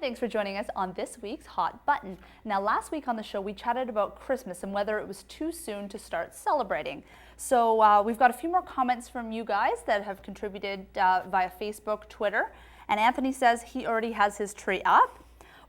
thanks for joining us on this week's Hot Button. Now, last week on the show, we chatted about Christmas and whether it was too soon to start celebrating. So we've got a few more comments from you guys that have contributed via Facebook, Twitter. And Anthony says he already has his tree up,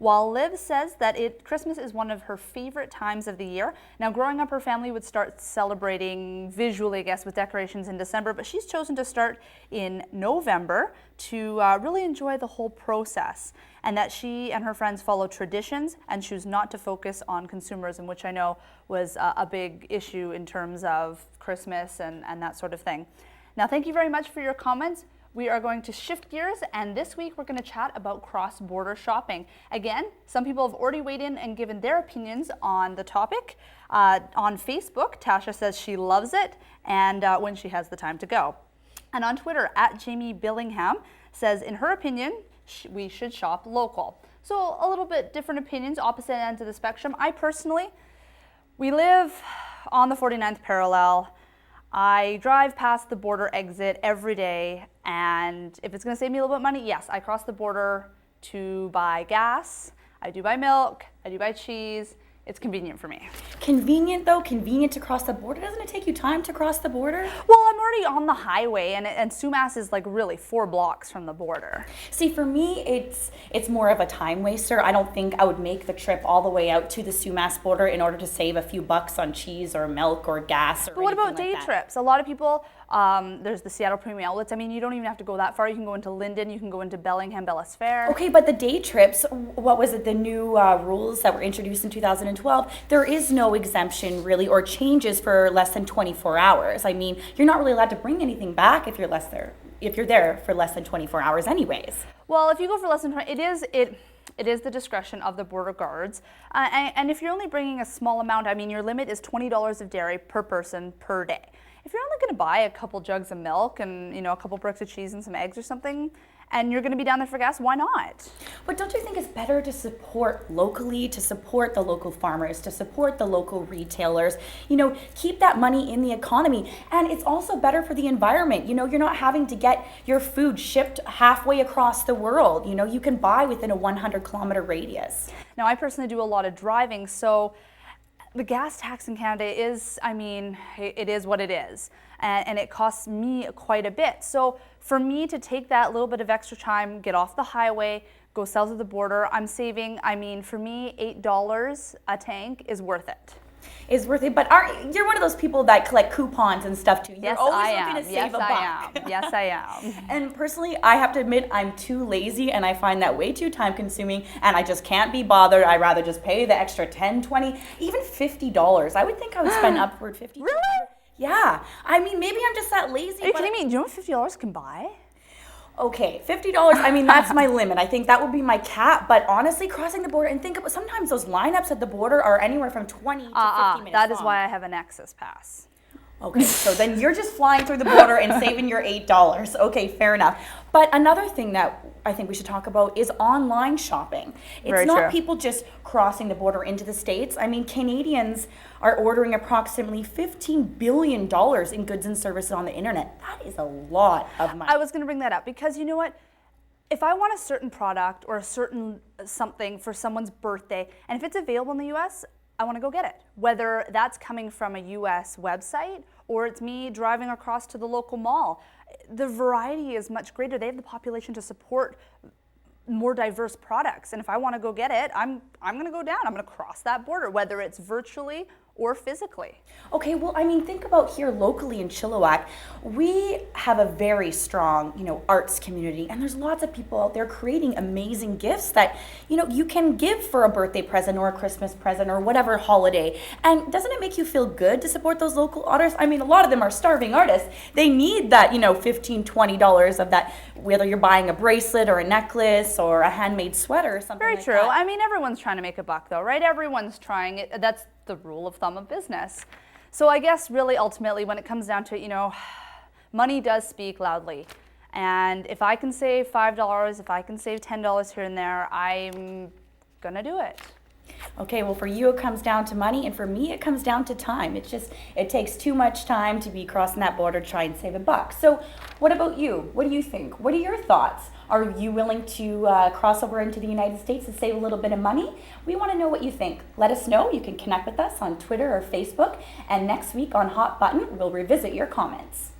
while Liv says that Christmas is one of her favorite times of the year. Now, growing up, her family would start celebrating visually, I guess, with decorations in December, but she's chosen to start in November to really enjoy the whole process, and that she and her friends follow traditions and choose not to focus on consumerism, which I know was a big issue in terms of Christmas and that sort of thing. Now, thank you very much for your comments. We are going to shift gears, and this week we're going to chat about cross-border shopping. Again, some people have already weighed in and given their opinions on the topic. On Facebook, Tasha says she loves it, and when she has the time to go. And on Twitter, @JamieBillingham says, in her opinion, we should shop local. So a little bit different opinions, opposite ends of the spectrum. I personally, we live on the 49th parallel. I drive past the border exit every day, and if it's going to save me a little bit of money, yes, I cross the border to buy gas, I do buy milk, I do buy cheese. It's convenient for me. Convenient though? Convenient to cross the border? Doesn't it take you time to cross the border? Well, I'm already on the highway, and Sumas is like really 4 blocks from the border. See, for me, it's more of a time waster. I don't think I would make the trip all the way out to the Sumas border in order to save a few bucks on cheese or milk or gas. But what about day trips? A lot of people, there's the Seattle Premium Outlets. I mean, you don't even have to go that far. You can go into Linden, you can go into Bellingham, Bellis Fair. Okay, but the day trips, what was it, the new rules that were introduced in 2012, there is no exemption really or changes for less than 24 hours. I mean, you're not really allowed to bring anything back if you're there for less than 24 hours anyways. Well, if you go for less than 20, it is the discretion of the border guards. And if you're only bringing a small amount, I mean, your limit is $20 of dairy per person per day. If you're only going to buy a couple jugs of milk and, a couple bricks of cheese and some eggs or something, and you're going to be down there for gas, why not? But don't you think it's better to support locally, to support the local farmers, to support the local retailers, keep that money in the economy? And it's also better for the environment. You're not having to get your food shipped halfway across the world. You can buy within a 100-kilometer radius. Now, I personally do a lot of driving, so the gas tax in Canada is, it is what it is. And it costs me quite a bit. So for me to take that little bit of extra time, get off the highway, go south of the border, I'm saving, for me, $8 a tank is worth it. Is worth it, but you're one of those people that collect coupons and stuff too. You're yes, always I looking am. to save a buck. Yes, I am. And personally, I have to admit, I'm too lazy and I find that way too time consuming and I just can't be bothered. I'd rather just pay the extra $10, $20, even $50. I would think I would spend upward $50. Really? Yeah. Maybe I'm just that lazy. Are you kidding me? Do you know what $50 can buy? Okay, $50, that's my limit. I think that would be my cap. But honestly, crossing the border, and think about, sometimes those lineups at the border are anywhere from 20 to 50 minutes That is long. why I have an access pass. Okay, so then you're just flying through the border and saving your $8. Okay, fair enough. But another thing that I think we should talk about is online shopping. It's Very not true. people just crossing the border into the States. Canadians are ordering approximately $15 billion in goods and services on the internet. That is a lot of money. I was going to bring that up because you know what? If I want a certain product or a certain something for someone's birthday, and if it's available in the US, I want to go get it. Whether that's coming from a US website or it's me driving across to the local mall. The variety is much greater. They have the population to support more diverse products. And if I want to go get it, I'm going to go down. I'm going to cross that border, whether it's virtually or physically. Okay, well, think about here locally in Chilliwack. We have a very strong, arts community, and there's lots of people out there creating amazing gifts that, you can give for a birthday present or a Christmas present or whatever holiday. And doesn't it make you feel good to support those local artists? A lot of them are starving artists. They need that, $15, $20 of that, whether you're buying a bracelet or a necklace or a handmade sweater or something Very like true. that. Everyone's trying to make a buck though, right? Everyone's trying it. That's the rule of thumb of business. So I guess really ultimately when it comes down to it, money does speak loudly. And if I can save $5, if I can save $10 here and there, I'm gonna do it. Okay, well, for you, it comes down to money, and for me, it comes down to time. It takes too much time to be crossing that border to try and save a buck. So, what about you? What do you think? What are your thoughts? Are you willing to cross over into the United States to save a little bit of money? We want to know what you think. Let us know. You can connect with us on Twitter or Facebook, and next week on Hot Button, we'll revisit your comments.